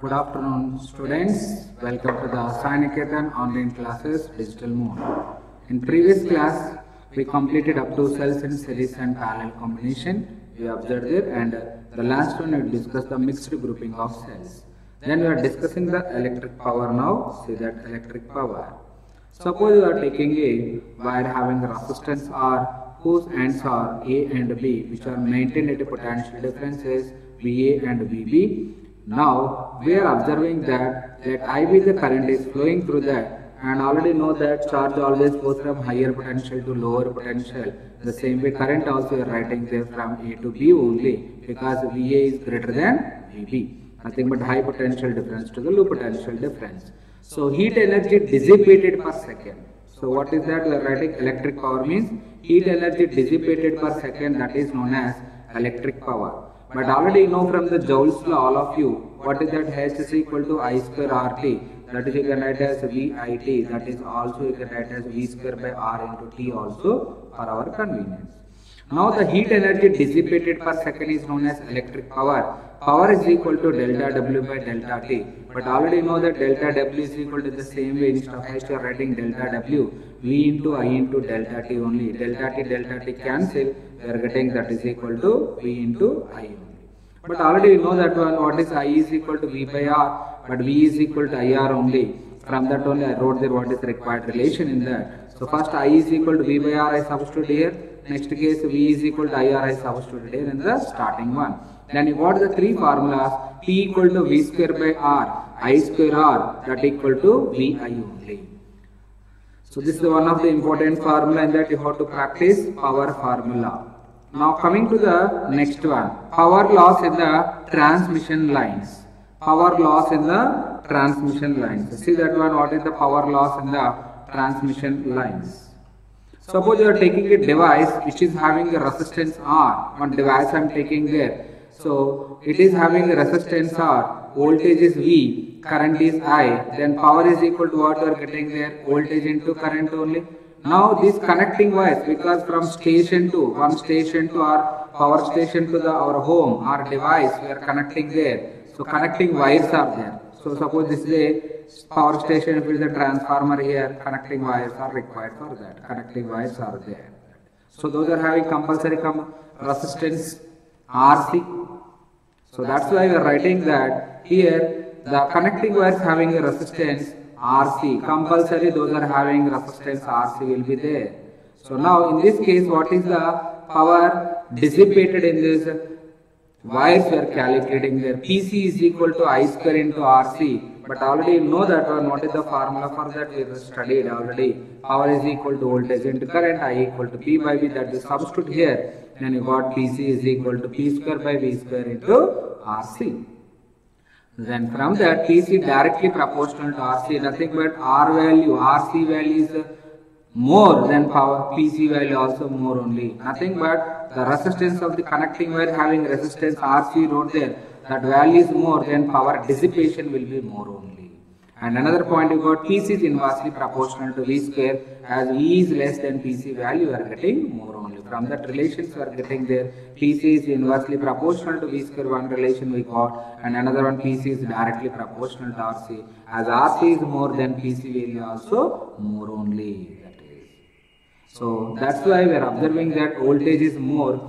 Good afternoon, students. Welcome to the Sai Niketan online classes digital mode. In previous class, we completed up to cells in series and parallel combination. We observed it, and the last one we discussed the mixed grouping of cells. Then we are discussing the electric power now. See that electric power. Suppose you are taking a wire having resistance R whose ends are A and B, which are maintained at potential differences VA and VB. Now we are observing that IB the current is flowing through that, and already know that charge always goes from higher potential to lower potential. The same way current also we are writing there from A to B only, because VA is greater than VB. Nothing but high potential difference to the low potential difference. So heat energy dissipated per second. So what is that? We are writing electric power means heat energy dissipated per second, that is known as electric power. But already you know from the Joule's law, all of you, what is that? H is equal to I square RT, that is you can write as VIT, that is also you can write as V square by R into T also for our convenience. Now the heat energy dissipated per second is known as electric power. Power is equal to delta W by delta T. But already know that delta W is equal to the same way instead of H you are writing delta W, V into I into delta T only. Delta T cancel, we are getting that is equal to V into I only. But already you know that one, what is I is equal to V by R, but V is equal to IR only. From that only I wrote there what is the required relation in that. So first I is equal to V by R I substitute here. Next case V is equal to IR I substitute here in the starting one. Then you got the three formulas, P equal to V square by R, I square R, that equal to VI only. So this is one of the important formula in that you have to practice power formula. Now coming to the next one, power loss in the transmission lines. Power loss in the transmission lines. See that one, what is the power loss in the transmission lines? Suppose you are taking a device which is having a resistance R. One device I am taking there. So it is having a resistance R, voltage is V, current is I, then power is equal to what you are getting there, voltage into current only. Now this connecting wires, because from station to one station to our power station to our home, our device, we are connecting there. So connecting wires are there. So suppose this is a power station, if it is a transformer here, connecting wires are required for that. Connecting wires are there. So those are having compulsory resistance RC. So that's why we are writing that here the connecting wires having a resistance RC. Compulsory those are having resistance RC will be there. So now in this case what is the power dissipated in this wires we are calculating there. PC is equal to I square into RC. But already you know that one, what is the formula for that we have studied already. Power is equal to voltage into current, I equal to P by V, that is substitute here. Then you got PC is equal to P square by V square into RC. Then from that PC directly proportional to RC, nothing but R value, RC value is more than power, PC value also more only. Nothing but the resistance of the connecting wire having resistance RC wrote there, that value is more, then power dissipation will be more only. And another point you got PC is inversely proportional to V square, as V is less than PC value we are getting more only. From that relations we are getting there, PC is inversely proportional to V square, one relation we got, and another one PC is directly proportional to RC. As RC is more than PC value also more only. So that's why we are observing that voltage is more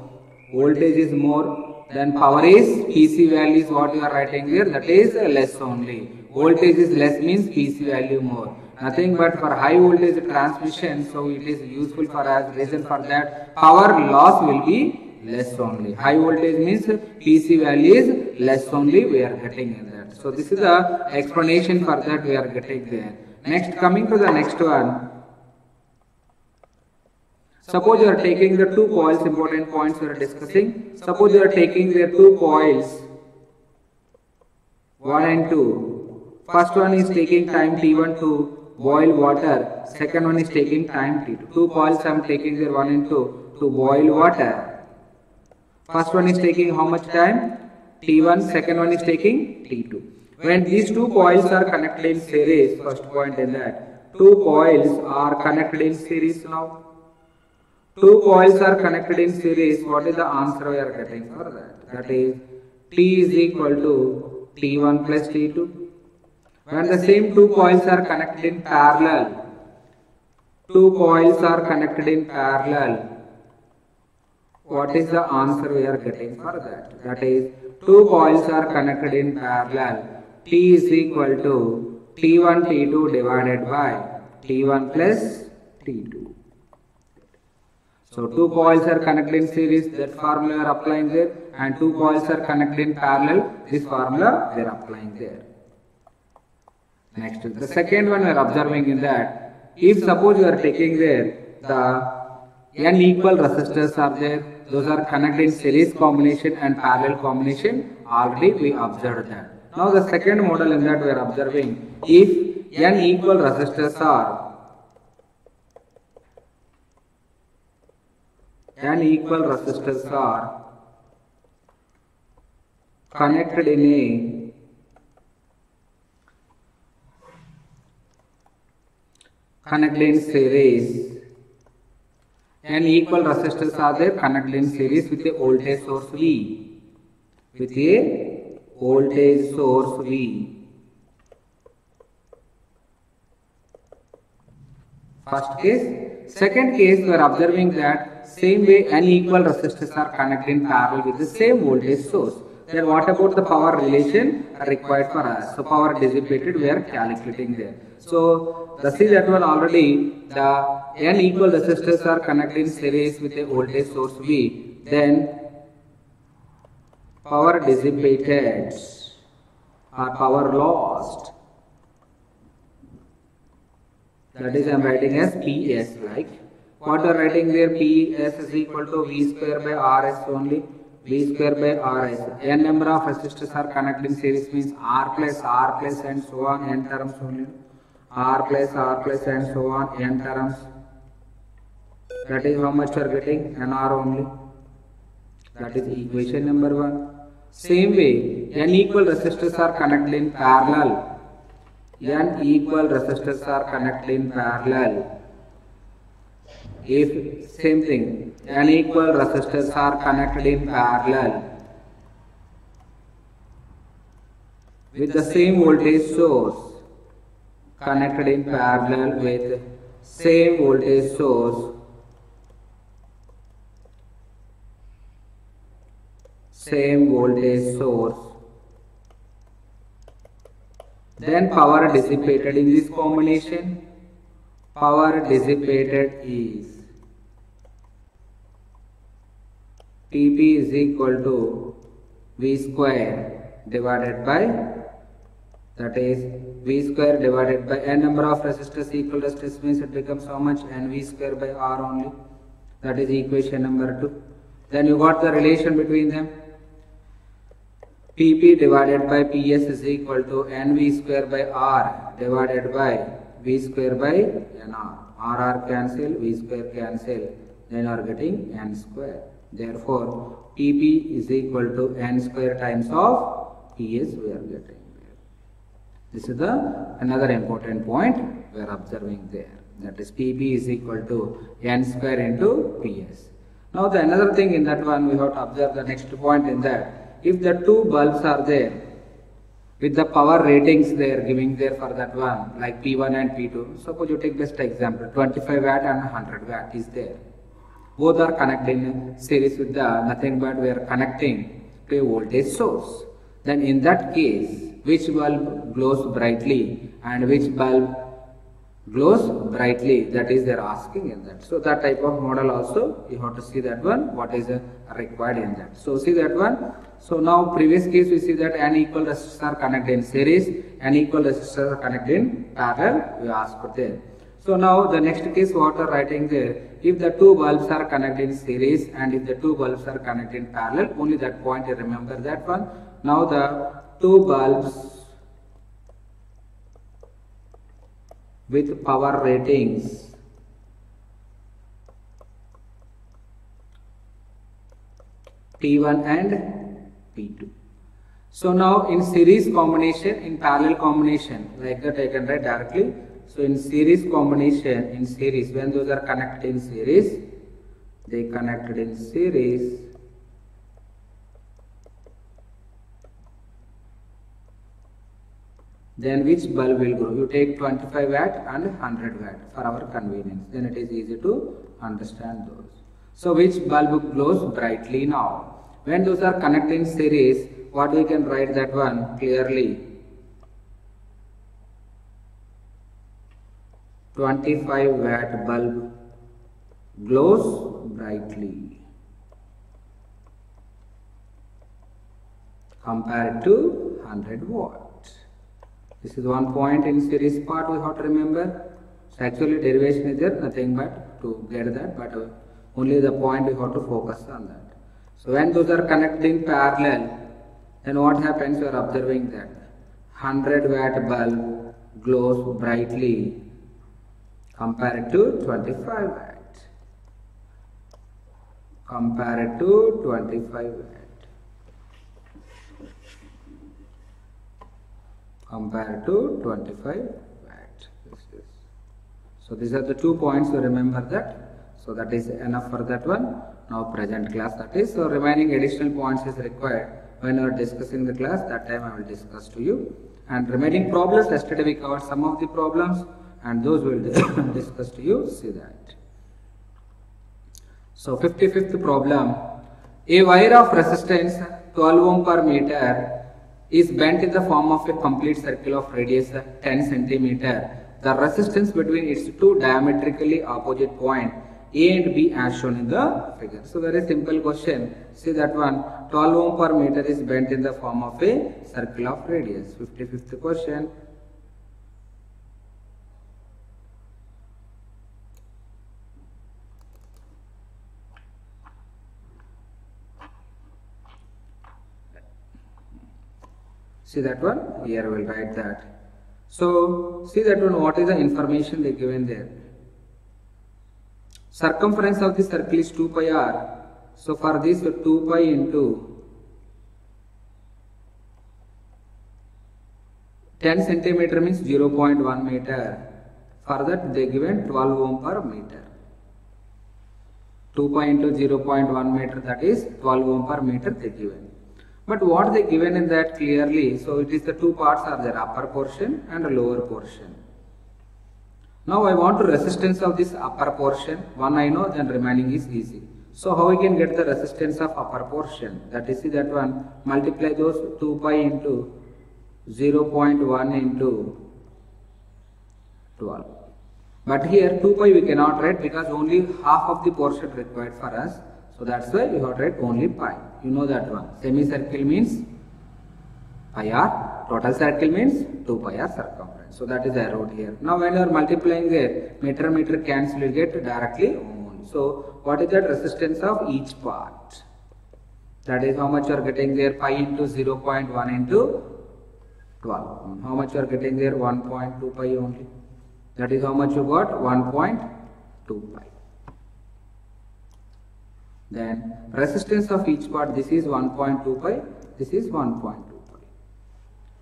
than power is, PC value is what you are writing here, that is less only. Voltage is less means PC value more. Nothing but for high voltage transmission, so it is useful for us, reason for that power loss will be less only. High voltage means PC value is less only we are getting in that. So this is the explanation for that we are getting there. Next, coming to the next one. Suppose you are taking the two coils, important points we are discussing. Suppose you are taking the two coils, 1 and 2. First one is taking time T1 to boil water. Second one is taking time T2. Two coils I am taking there 1 and 2 to boil water. First one is taking how much time? T1. Second one is taking T2. When these two coils are connected in series, first point in that, two coils are connected in series now. Two coils are connected in series. What is the answer we are getting for that? That is T is equal to T1 plus T2. When the same two coils are connected in parallel, what is the answer we are getting for that? That is, two coils are connected in parallel. T is equal to T1 T2 divided by T1 plus T2. So two coils are connected in series, that formula we are applying there, and two coils are connected in parallel, this formula we are applying there. Next, the second one we are observing in that, if suppose you are taking there, the n equal resistors are there, those are connected in series combination and parallel combination, already we observed that. Now the second model in that we are observing, if n equal resistors are connected in series, n equal resistors are there connected in series with a voltage source V. First case. Second case, we are observing that same way n equal resistors are connected in parallel with the same voltage source. Then what about the power relation required for us? So power dissipated we are calculating there. So see that one already, the n equal resistors are connected in series with a voltage source V. Then power dissipated or power lost, that is I am writing as PS, like what you are writing there, PS is equal to V square by RS only, V square by RS. N number of resistors are connected in series means R plus and so on, n terms only. R plus and so on, n terms. That is how much you are getting, NR only. That is equation number 1. Same way, n equal resistors are connected in parallel. If same thing, n equal resistors are connected in parallel with the same voltage source, connected in parallel with same voltage source, then power dissipated in this combination, power dissipated is Tp is equal to V square divided by, that is V square divided by n number of resistors equal resistance means it becomes how much, NV square by R only. That is equation number 2. Then you got the relation between them. Pp divided by Ps is equal to Nv square by R divided by V square by Nr. RR cancel, V square cancel, then you are getting N square. Therefore, Pp is equal to N square times of Ps we are getting there. This is another important point we are observing there. That is Pp is equal to N square into Ps. Now the another thing in that one we have to observe the next point in that. If the two bulbs are there with the power ratings they are giving there for that one, like P1 and P2, suppose you take best example, 25 watt and 100 watt is there. Both are connected in series with the nothing but we are connecting to a voltage source. Then in that case, which bulb glows brightly and which bulb glows brightly, that is they are asking in that. So that type of model also you have to see that one, what is required in that. So see that one. So now previous case we see that n equal resistors are connected in series, n equal resistors are connected in parallel, we ask for there. So now the next case what are writing there, if the two bulbs are connected in series and if the two bulbs are connected in parallel, only that point you remember that one. Now the two bulbs with power ratings P1 and P2. So now in series combination, in parallel combination, like that I can write directly. So in series combination, in series, when those are connected in series, they connected in series, then which bulb will grow? You take 25 watt and 100 watt for our convenience. Then it is easy to understand those. So which bulb glows brightly now? When those are connected in series, what we can write that one clearly? 25 watt bulb glows brightly compared to 100 watt. This is one point in series part we have to remember. So actually derivation is there, nothing but to get that, but only the point we have to focus on that. So when those are connected in parallel, then what happens? You are observing that 100 watt bulb glows brightly compared to 25 watt. Compared to 25 watt. Compared to 25 watt. So these are the 2 points to remember that. So that is enough for that one. Now present class that is. So remaining additional points is required when you are discussing the class. That time I will discuss to you. And remaining problems, yesterday we covered some of the problems and those will discuss to you. See that. So 55th problem. A wire of resistance 12 ohm per meter is bent in the form of a complete circle of radius 10 centimeter. The resistance between its two diametrically opposite points A and B as shown in the figure. So very simple question. See that one, 12 ohm per meter is bent in the form of a circle of radius. 55th question. See that one, here we will write that. So see that one, what is the information they given there? Circumference of the circle is 2 pi r. So for this 2 pi into 10 centimeter means 0.1 meter. For that they given 12 ohm per meter. 2 pi into 0.1 meter, that is 12 ohm per meter they given. But what they given in that clearly, so it is the two parts are there, upper portion and lower portion. Now I want the resistance of this upper portion, one I know, then remaining is easy. So how we can get the resistance of upper portion? That is, see that one, multiply those 2 pi into 0.1 into 12. But here 2 pi we cannot write because only half of the portion required for us. So that's why we have to write only pi. You know that one. Semicircle means pi r, total circle means 2 pi r circumference. So that is I wrote here. Now when you are multiplying there, meter cancel, you get directly ohm. So what is that resistance of each part? That is how much you are getting there, pi into 0.1 into 12. How much you are getting there? 1.2 pi only. That is how much you got? 1.2 pi. Then resistance of each part, this is 1.2 pi, this is 1.2 pi.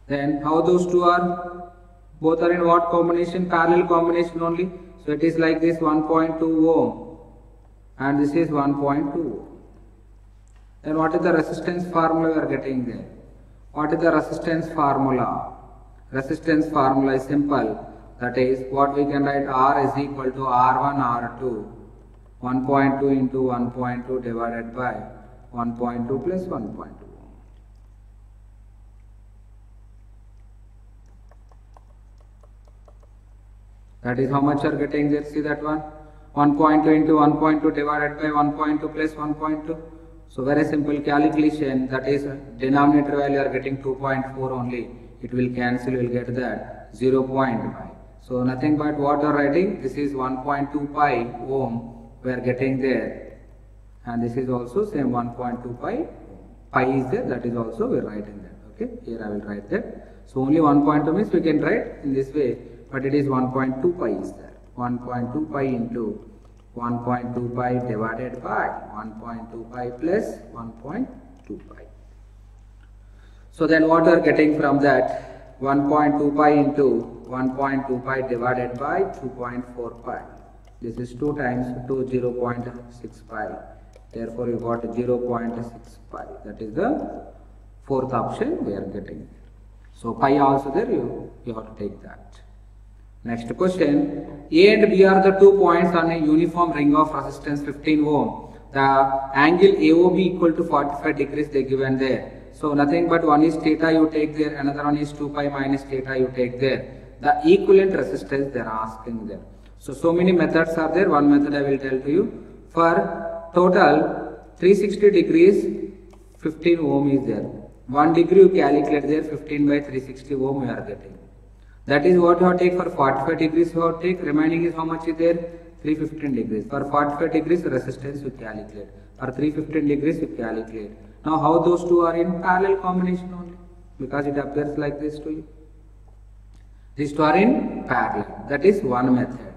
Then how those two are? Both are in what combination? Parallel combination only. So it is like this 1.2 ohm and this is 1.2 ohm. Then what is the resistance formula we are getting there? What is the resistance formula? Resistance formula is simple. That is what we can write, R is equal to R1 R2. 1.2 into 1.2 divided by 1.2 plus 1.2. That is how much you are getting there. See that one? 1.2 into 1.2 divided by 1.2 plus 1.2. So very simple calculation. That is denominator value are getting 2.4 only. It will cancel. You will get that 0.5. So nothing but what you are writing. This is 1.2 pi ohm. We are getting there, and this is also same 1.2 pi. Pi is there, that is also we are writing that. Okay, here I will write that. So only 1.2 means we can write in this way, but it is 1.2 pi is there. 1.2 pi into 1.2 pi divided by 1.2 pi plus 1.2 pi. So then what we are getting from that? 1.2 pi into 1.2 pi divided by 2.4 pi. This is 2 times 2, 0.6 pi. Therefore, you got 0.6 pi. That is the fourth option we are getting. So pi also there, you have to take that. Next question, A and B are the 2 points on a uniform ring of resistance 15 ohm. The angle AOB equal to 45 degrees they given there. So nothing but one is theta you take there, another one is 2 pi minus theta you take there. The equivalent resistance they are asking there. So many methods are there. One method I will tell to you. For total 360 degrees, 15 ohm is there. 1 degree you calculate there, 15 by 360 ohm you are getting. That is what you have to take for 45 degrees you have to take. Remaining is how much is there? 315 degrees. For 45 degrees resistance you calculate. For 315 degrees you calculate. Now how those two are in parallel combination only? Because it appears like this to you. These two are in parallel. That is one method.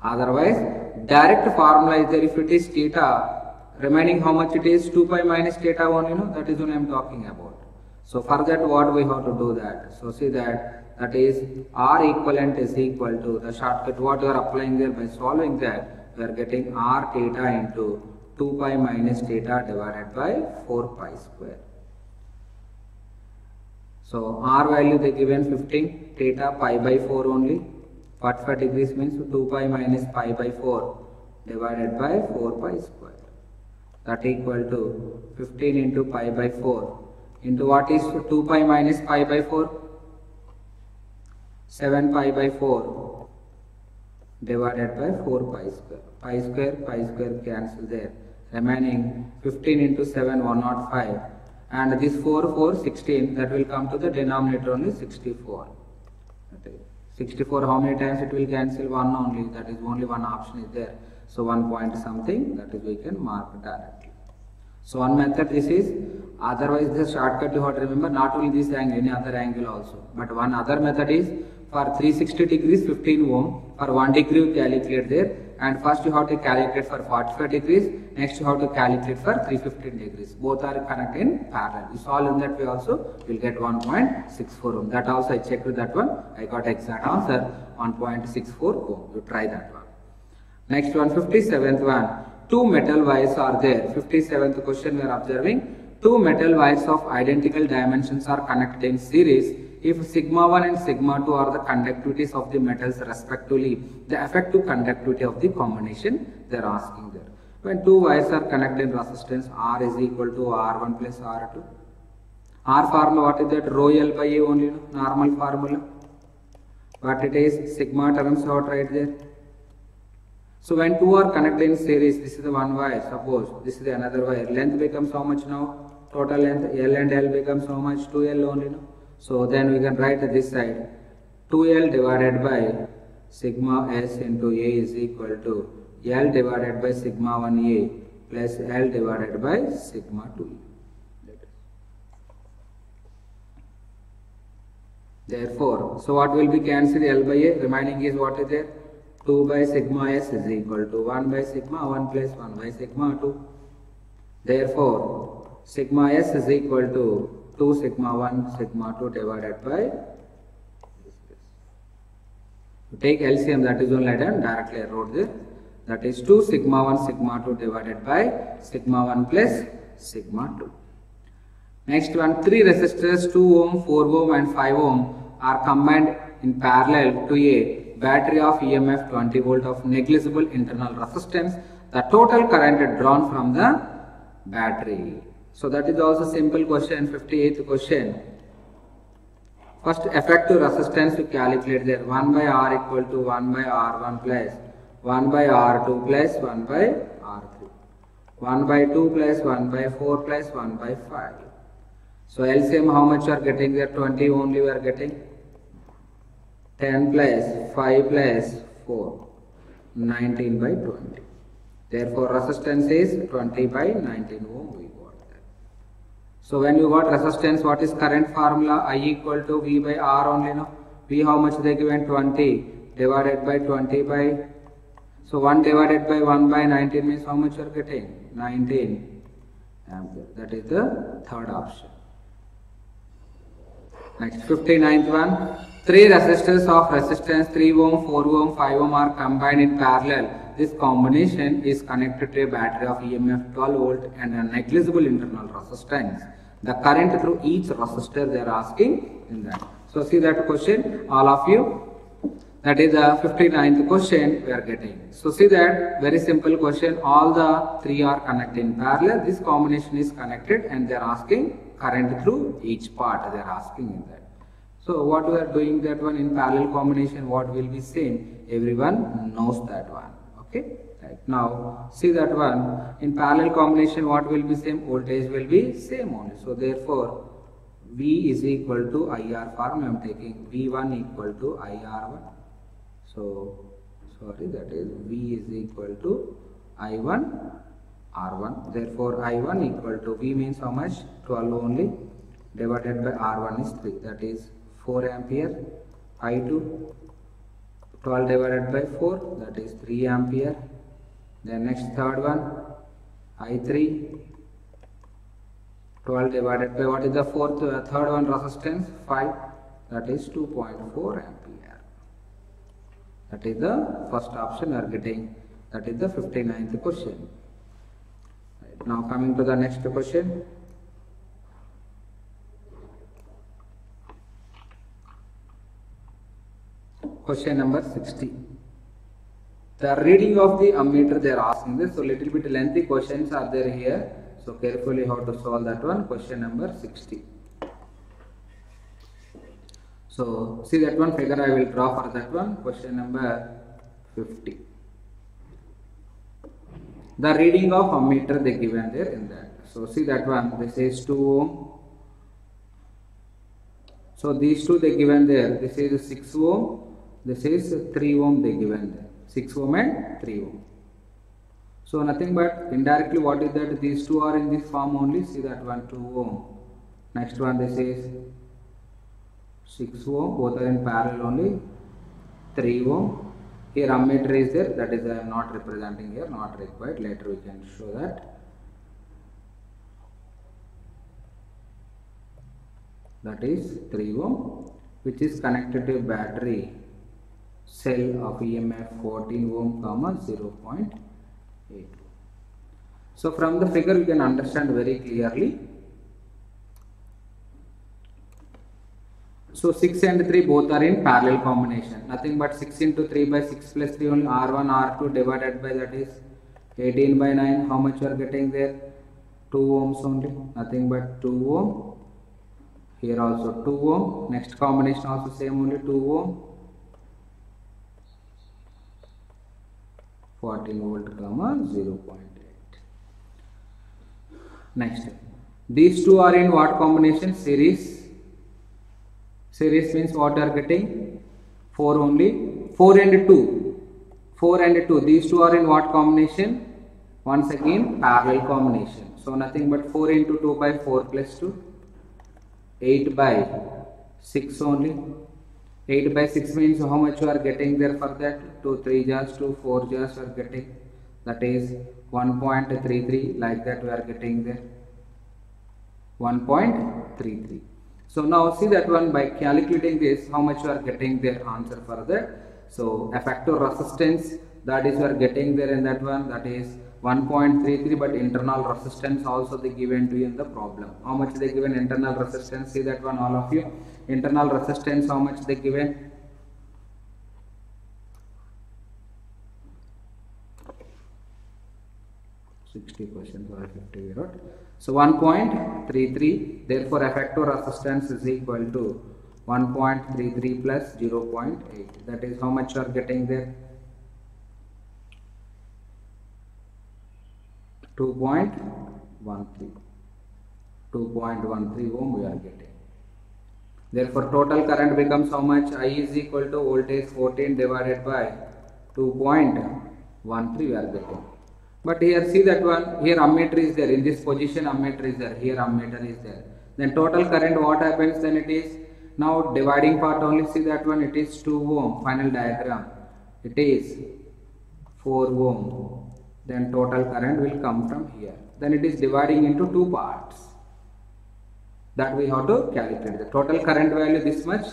Otherwise, direct formula is there. If it is theta, remaining how much it is? 2 pi minus theta 1, that is what I am talking about. So for that what we have to do that? So see that is R equivalent is equal to the shortcut what you are applying there. By solving that, we are getting R theta into 2 pi minus theta divided by 4 pi square. So R value they given 15, theta pi by 4 only. 45 degrees means 2 pi minus pi by 4 divided by 4 pi square. That equal to 15 into pi by 4 into what is 2 pi minus pi by 4? 7 pi by 4 divided by 4 pi square. Pi square cancel there. Remaining 15 into 7, 105. And this 4, 16, that will come to the denominator only 64. 64, how many times it will cancel? 1 only, that is only one option is there. So 1 point something, that is we can mark directly. So one method this is, otherwise the shortcut you have to remember not only this angle, any other angle also. But one other method is for 360 degrees 15 ohm, for 1 degree you calculate there, and first you have to calculate for 45 degrees, next you have to calculate for 315 degrees. Both are connected in parallel. You solve in that way also, you will get 1.64 ohm. That also I checked that one, I got exact answer 1.64 ohm. You try that one. Next one, 57th one. 2 metal wires are there. 57th question we are observing. 2 metal wires of identical dimensions are connected in series. If sigma 1 and sigma 2 are the conductivities of the metals respectively, the effective conductivity of the combination they are asking there. When 2 wires are connected in resistance, R is equal to R1 plus R2. R formula what is that? Rho L by A only, normal formula. But it is sigma terms out right there. So when 2 are connected in series, this is the one wire, suppose this is the another wire, length becomes how much now? Total length L and L becomes how much? 2L only now. So then we can write this side 2L divided by sigma S into A is equal to L divided by sigma 1A plus L divided by sigma 2A. Therefore, so what will be cancelled? L by A, remaining is what is there? 2 by sigma S is equal to 1 by sigma 1 plus 1 by sigma 2. Therefore, sigma S is equal to 2 sigma 1 sigma 2 divided by you take LCM, that is only I done directly I wrote this, that is 2 sigma 1 sigma 2 divided by sigma 1 plus sigma 2. Next one, 3 resistors 2 ohm, 4 ohm and 5 ohm are combined in parallel to a battery of EMF 20 volt of negligible internal resistance. The total current drawn from the battery. So that is also simple question, 58th question. First effective resistance we calculate there, 1 by R equal to 1 by R1 plus 1 by R2 plus 1 by R3. 1 by 2 plus 1 by 4 plus 1 by 5. So LCM how much you are getting there? 20 only we are getting. 10 plus 5 plus 4, 19 by 20. Therefore resistance is 20 by 19 ohm we got that. So when you got resistance, what is current formula? I equal to V by R only now. V how much they given? 20 divided by 20 by, so 1 divided by 1 by 19 means how much you are getting? 19 ampere. That is the third option. Next 59th one. 3 resistors of resistance 3 ohm, 4 ohm, 5 ohm are combined in parallel. This combination is connected to a battery of EMF 12 volt and a negligible internal resistance. The current through each resistor they are asking in that. So see that question, all of you. That is the 59th question we are getting. So see that very simple question. All the three are connected in parallel. This combination is connected and they are asking current through each part. They are asking in that. So what we are doing that one in parallel combination, what will be same? Everyone knows that one. Okay. Right. Now see that one in parallel combination, what will be same? Voltage will be same only. So therefore V is equal to IR form. I am taking V1 equal to IR1. So sorry, that is V is equal to I1 R1. Therefore I1 equal to V means how much? 12 only, divided by R1 is 3, that is 4 ampere. I2 12 divided by 4, that is 3 ampere. Then next third one, I3 12 divided by, what is the third one resistance? 5, that is 2.4 ampere. That is the first option we are getting. That is the 59th question. Right. Now coming to the next question. Question number 60. The reading of the ammeter they are asking this. So little bit lengthy questions are there here. So carefully how to solve that one. Question number 60. So see that one figure I will draw for that one. Question number 50. The reading of ammeter they given there in that. So see that one. This is 2 ohm. So these two they given there. This is 6 ohm. This is 3 ohm they given there. 6 ohm and 3 ohm. So nothing but indirectly what is that? These two are in this form only. See that one 2 ohm. Next one this is 6 ohm. Both are in parallel only. 3 ohm. Here ammeter is there. That is I am not representing here. Not required. Later we can show that. That is 3 ohm, which is connected to a battery cell of EMF 14 ohm, 0.8. So from the figure we can understand very clearly. So 6 and 3 both are in parallel combination. Nothing but 6 into 3 by 6 plus 3 only R1 R2 divided by, that is 18 by 9. How much you are getting there? 2 ohms only. Nothing but 2 ohm. Here also 2 ohm. Next combination also same only 2 ohm. 14 volt, 0.8. Next, these two are in what combination? Series. Series means what are getting? 4 only. 4 and 2. 4 and 2. These two are in what combination? Once again parallel combination. So nothing but 4 into 2 by 4 plus 2. 8 by 6 only. 8 by 6 means how much you are getting there for that? 2 3 jars, 2 4 jars you are getting. That is 1.33, like that we are getting there. 1.33. So now see that one, by calculating this, how much you are getting their answer for that. So effective resistance, that is you are getting there in that one, that is 1.33, but internal resistance also they given to you in the problem. How much they given internal resistance? See that one, all of you. Internal resistance, how much they given? %, or 50 watt. So 1.33. Therefore, effective resistance is equal to 1.33 plus 0.8. That is how much you are getting there? 2.13. 2.13 ohm we are getting. Therefore, total current becomes how much? I is equal to voltage 14 divided by 2.13 we are getting. But here see that one, here ammeter is there, in this position ammeter is there, here ammeter is there. Then total current what happens? Then it is, now dividing part only, see that one, it is 2 ohm, final diagram, it is 4 ohm. Then total current will come from here. Then it is dividing into 2 parts. That we have to calculate. The total current value this much.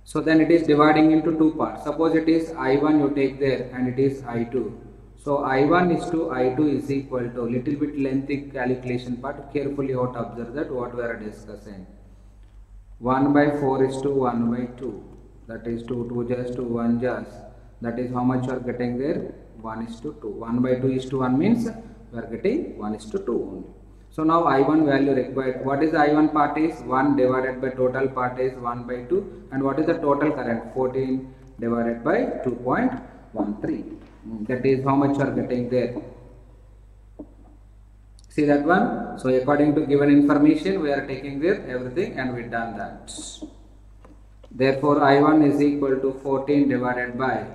So then it is dividing into 2 parts. Suppose it is I1 you take there and it is I2. So I1 is to I2 is equal to, little bit lengthy calculation part. Carefully you have to observe that what we are discussing. 1 by 4 is to 1 by 2. That is 2 just to 1 just. That is how much you are getting there? 1 is to 2. 1 by 2 is to 1 means we are getting 1 is to 2 only. So now I1 value required. What is the I1 part is 1 divided by total part is 1 by 2. And what is the total current? 14 divided by 2.13. That is how much you are getting there. See that one? So according to given information, we are taking there everything and we done that. Therefore, I1 is equal to 14 divided by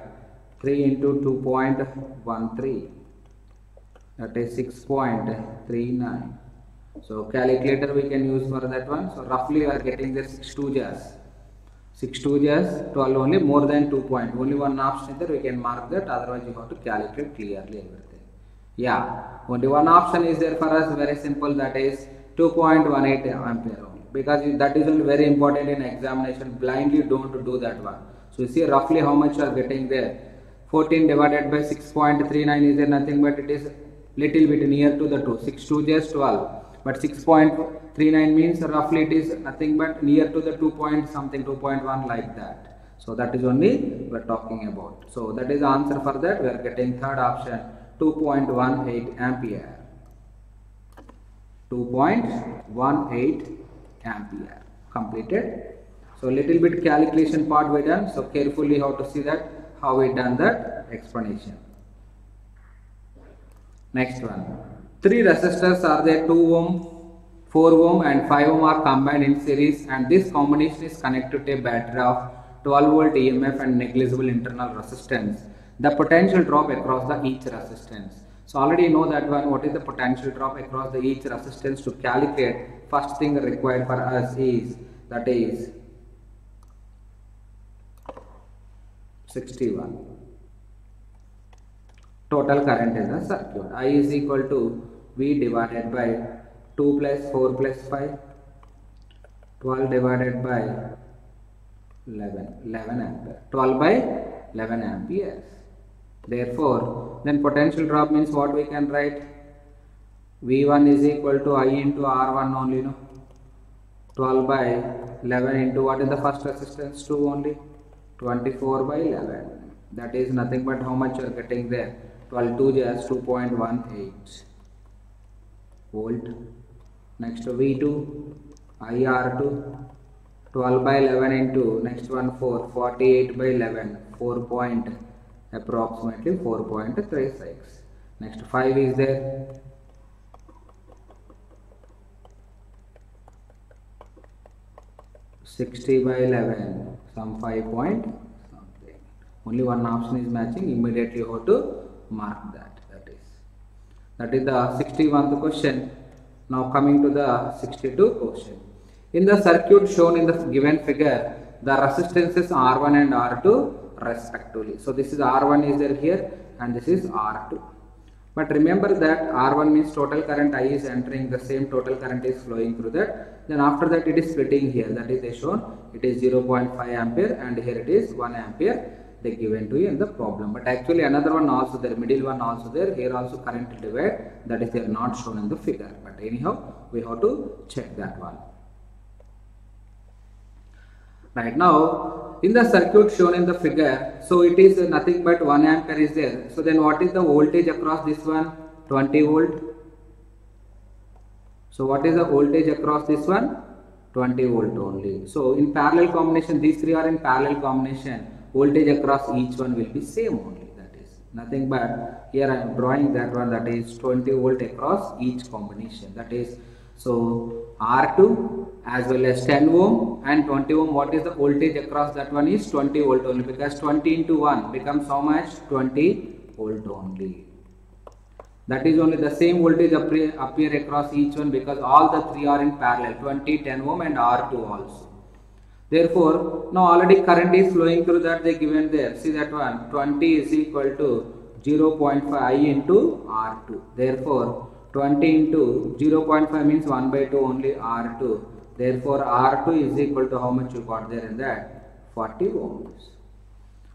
3 into 2.13. That is 6.39. So calculator we can use for that one. So roughly we are getting there 6 2 jars. 6 2 jars, 12 only, more than 2 point. Only one option there we can mark that, otherwise you have to calculate clearly everything. Yeah, only one option is there for us, very simple, that is 2.18 ampere only. Because that is only very important in examination, blindly don't do that one. So you see roughly how much you are getting there. 14 divided by 6.39 is there nothing but it is little bit near to the 2. 6 2 just 12. But 6.39 means roughly it is nothing but near to the 2 point something, 2.1 like that. So that is only we are talking about. So that is the answer for that. We are getting third option, 2.18 ampere. 2.18 ampere. Completed. So little bit calculation part we done. So carefully how to see that, how we done that explanation. Next one. 3 resistors are there, 2 ohm, 4 ohm and 5 ohm are combined in series, and this combination is connected to a battery of 12 volt EMF and negligible internal resistance. The potential drop across the each resistance. So already you know that one, what is the potential drop across the each resistance. To calculate, first thing required for us is, that is 61. Total current in the circuit. I is equal to V divided by 2 plus 4 plus 5, 12 divided by 11 ampere, 12 by 11 amperes. Therefore, then potential drop means what we can write? V1 is equal to I into R1 only, no? 12 by 11 into what is the first resistance? 2 only, 24 by 11. That is nothing but how much you are getting there? 12 2 just 2.18 volt. Next V2, IR2, 12 by 11 into next one 4, 48 by 11, 4 point approximately 4.36. Next 5 is there. $60 by 11, some 5 point something. Only one option is matching. Immediately you have to mark that. That is the 61st question. Now coming to the 62 question. In the circuit shown in the given figure, the resistances R1 and R2 respectively. So this is R1 is there here and this is R2. But remember that R1 means total current I is entering, the same total current is flowing through that. Then after that it is splitting here, that is they shown it is 0.5 ampere and here it is 1 ampere they given to you in the problem. But actually another one also there, middle one also there, here also current divide, that is they are not shown in the figure. But anyhow we have to check that one. Right now in the circuit shown in the figure, so it is nothing but 1 ampere is there. So then what is the voltage across this one? 20 volt. So what is the voltage across this one? 20 volt only. So in parallel combination, these three are in parallel combination, voltage across each one will be same only. That is nothing but here I am drawing that one, that is 20 volt across each combination. That is, so R2 as well as 10 ohm and 20 ohm, what is the voltage across that one is 20 volt only, because 20 into 1 becomes how much? 20 volt only. That is only the same voltage appear across each one, because all the three are in parallel, 20, 10 ohm and R2 also. Therefore, now already current is flowing through that they given there. See that one, 20 is equal to 0.5 I into R2. Therefore, 20 into 0.5 means 1 by 2 only R2. Therefore, R2 is equal to how much you got there in that? 40 ohms.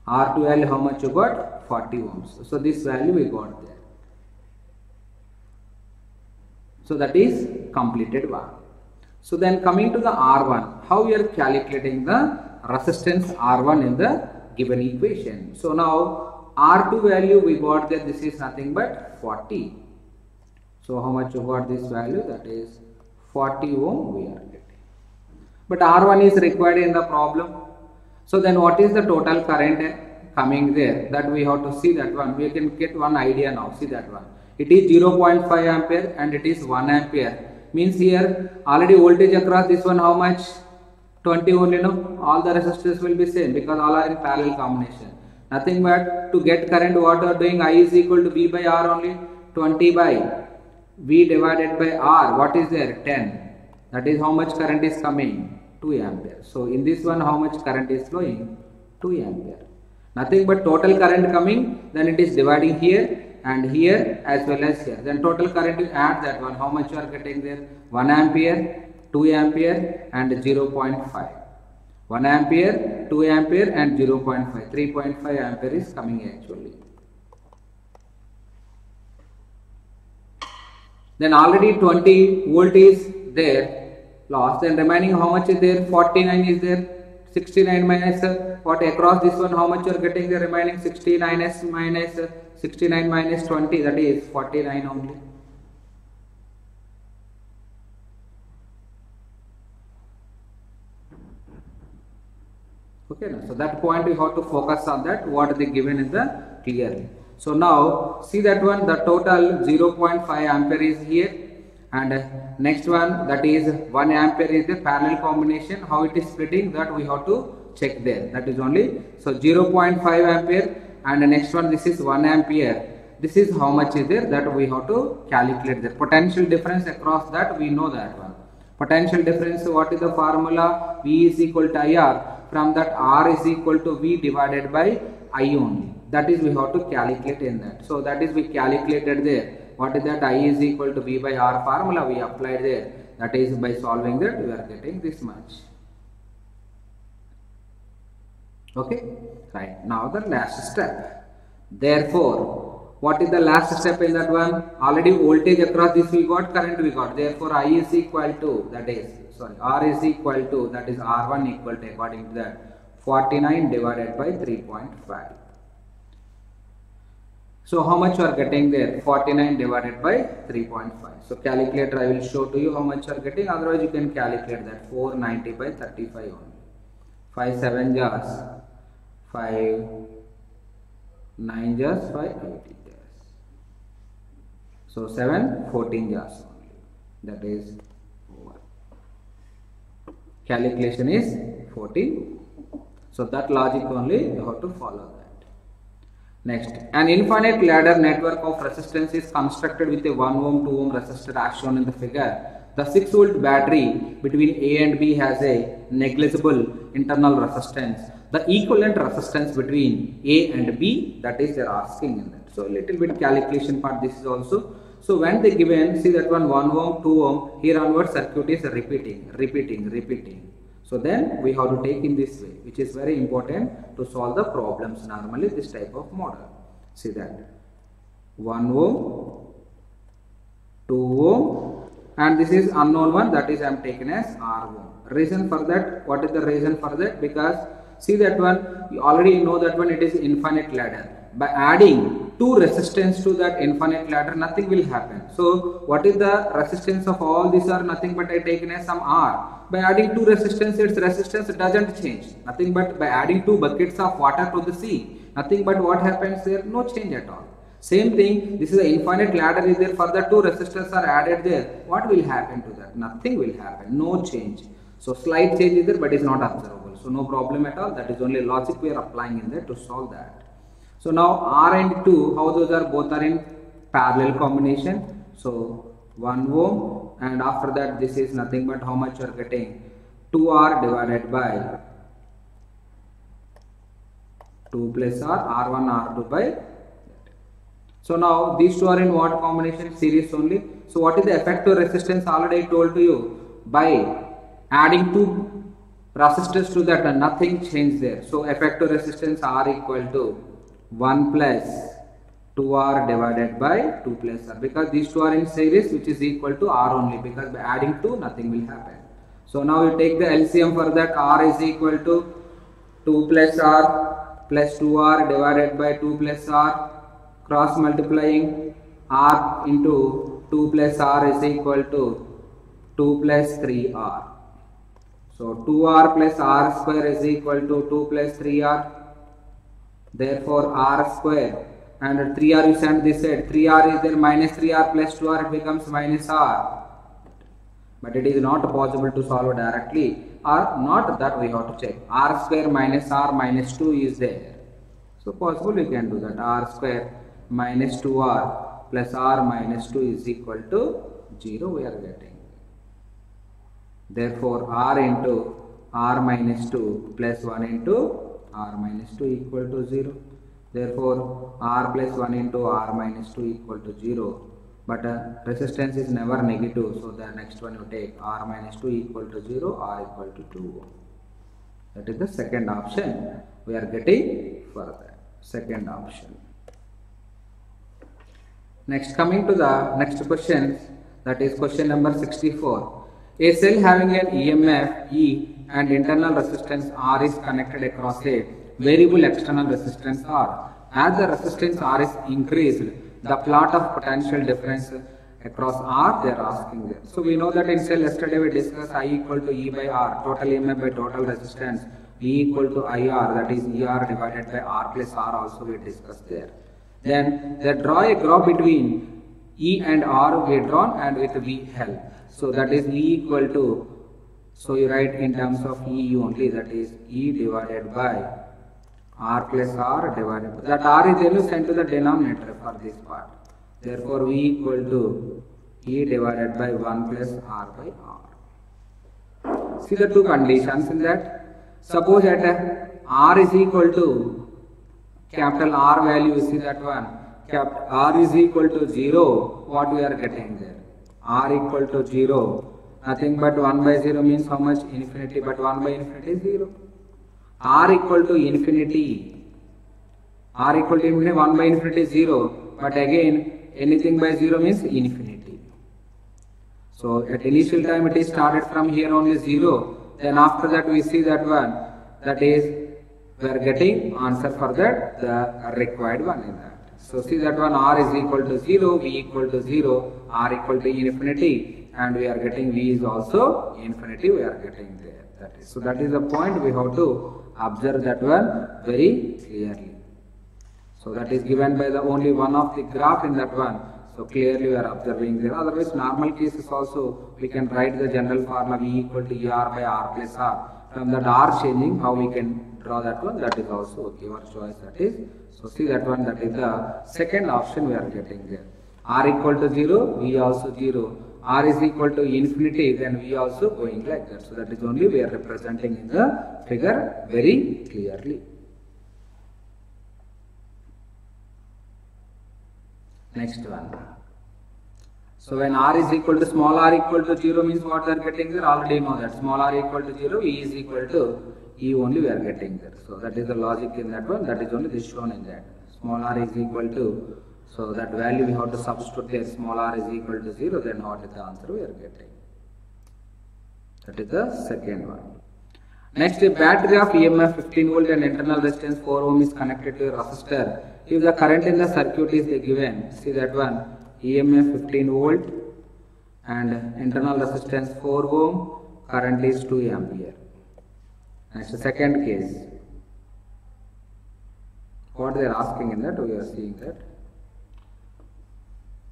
R2 value how much you got? 40 ohms. So this value we got there. So that is completed one. So then coming to the R1, how we are calculating the resistance R1 in the given equation. So now R2 value we got that this is nothing but 40. So how much you got this value? That is 40 ohm we are getting. But R1 is required in the problem. So then what is the total current coming there? That we have to see that one. We can get one idea now. See that one. It is 0.5 ampere and it is 1 ampere. Means here already voltage across this one how much? 20 only, no? All the resistors will be same because all are in parallel combination. Nothing but to get current what are doing, I is equal to V by R only. 20 by V divided by R. What is there? 10. That is how much current is coming? 2 ampere. So in this one how much current is flowing? 2 ampere. Nothing but total current coming, then it is dividing here and here as well as here. Then total current, you add that one, how much you are getting there? 1 ampere, 2 ampere and 0.5. 1 ampere, 2 ampere and 0.5. 3.5 ampere is coming actually. Then already 20 volt is there, lost. Then remaining how much is there? 49 is there. 69 minus what across this one how much you are getting the remaining? 69 minus 69 minus 20, that is 49 only. Okay, so that point we have to focus on that what they given in the clearly. So now see that one, the total 0.5 ampere is here. And next one, that is 1 ampere is the parallel combination. How it is splitting, that we have to check there. That is only, so 0.5 ampere and the next one, this is 1 ampere. This is how much is there, that we have to calculate the potential difference across that. We know that one. Potential difference, what is the formula? V is equal to IR. From that R is equal to V divided by I only. That is we have to calculate in that. So that is we calculated there. What is that? I is equal to V by R formula we applied there. That is by solving that we are getting this much. Okay, right. Now the last step. Therefore, what is the last step in that one? Already voltage across this we got, current we got. Therefore, I is equal to, that is, sorry, R is equal to, that is R1 equal to, according to that, 49 divided by 3.5. So how much you are getting there? 49 divided by 3.5. So calculator I will show to you how much you are getting. Otherwise you can calculate that. 490 by 35 only. 5 7 jars. 5 9 jars. 5 80 jars. So 7 14 jars only. That is 1. Calculation is 14. So that logic only you have to follow that. Next, an infinite ladder network of resistance is constructed with a 1 ohm 2 ohm resistor as shown in the figure. The 6 volt battery between A and B has a negligible internal resistance. The equivalent resistance between A and B, that is they are asking in that. So a little bit calculation part this is also. So when they given, see that one 1 ohm 2 ohm, here onward circuit is repeating. So then we have to take in this way, which is very important to solve the problems normally this type of model. See that 1 ohm, 2 ohm and this is unknown one, that is I am taken as R ohm. Reason for that, what is the reason for that? Because see that one, you already know that one, it is infinite ladder. By adding 2 resistance to that infinite ladder, nothing will happen. So what is the resistance of all these are nothing but I taken as some R. By adding 2 resistance, its resistance doesn't change. Nothing but by adding 2 buckets of water to the sea. Nothing but what happens there? No change at all. Same thing, this is an infinite ladder is there, further 2 resistors are added there. What will happen to that? Nothing will happen, no change. So slight change is there but is not observable. So no problem at all. That is only logic we are applying in there to solve that. So now R and 2, how those are both are in parallel combination. So 1 ohm and after that this is nothing but how much you are getting 2R divided by 2 plus R, R1 R2 by. So now these two are in what combination? Series only. So what is the effective resistance? Already I told to you, by adding 2 resistors to that nothing changed there. So effective resistance R equal to 1 plus 2R divided by 2 plus R, because these two are in series which is equal to R only, because by adding 2 nothing will happen. So now you take the LCM for that. R is equal to 2 plus R plus 2R divided by 2 plus R, cross multiplying R into 2 plus R is equal to 2 plus 3R. So 2R plus R square is equal to 2 plus 3R. Therefore R square and 3R you send this side. 3R is there, minus 3R plus 2R, it becomes minus R. But it is not possible to solve directly, or not, that we have to check. R square minus R minus 2 is there. So possible we can do that. R square minus 2R plus R minus 2 is equal to 0 we are getting. Therefore R into R minus 2 plus 1 into R minus 2 equal to 0. Therefore R plus 1 into R minus 2 equal to 0. But resistance is never negative, so the next one you take R minus 2 equal to 0, R equal to 2. That is the second option we are getting for the second option. Next, coming to the next question, that is question number 64. A cell having an EMF E and internal resistance R is connected across a variable external resistance R. As the resistance R is increased, the plot of potential difference across R they are asking there. So we know that in cell yesterday we discussed I equal to E by R, total EMF by total resistance, E equal to IR, that is ER divided by R plus R also we discussed there. Then they draw a graph between E and R we drawn and with V held. So that is E equal to, so you write in terms of E only, that is E divided by R plus R divided by, that R is then sent to the denominator for this part. Therefore V equal to E divided by 1 plus R by R. See the two conditions in that. Suppose at R is equal to capital R value, you see that one, capital R is equal to 0, what we are getting there? R equal to 0, nothing but 1 by 0 means how much? Infinity, but 1 by infinity is 0. R equal to infinity, R equal to infinity, 1 by infinity is 0, but again anything by 0 means infinity. So at initial time it is started from here only 0, then after that we see that one, that is we are getting answer for that, the required one in that. So see that one, R is equal to 0, V equal to 0, R equal to infinity, and we are getting V is also infinity we are getting there. That is, so that is the point we have to observe that one very clearly. So that is given by the only one of the graph in that one. So clearly we are observing there. Otherwise normal cases also we can write the general formula V equal to ER by R plus R. From that R changing, how we can draw that one, that is also your choice, that is. So see that one, that is the second option we are getting there. R equal to 0, V also 0. R is equal to infinity, then V also going like that. So that is only we are representing in the figure very clearly. Next one. So when R is equal to small r equal to 0 means what we are getting there? Already know that small r equal to 0, E is equal to E only we are getting there. So that is the logic in that one, that is only this shown in that. Small r is equal to, so that value we have to substitute there, small r is equal to 0, then what is the answer we are getting? That is the second one. Next, a battery of EMF 15 volt and internal resistance 4 ohm is connected to a resistor. If the current in the circuit is given, see that one, EMF 15 volt and internal resistance 4 ohm, current is 2 ampere. Next, second case. What they are asking in that, we are seeing that.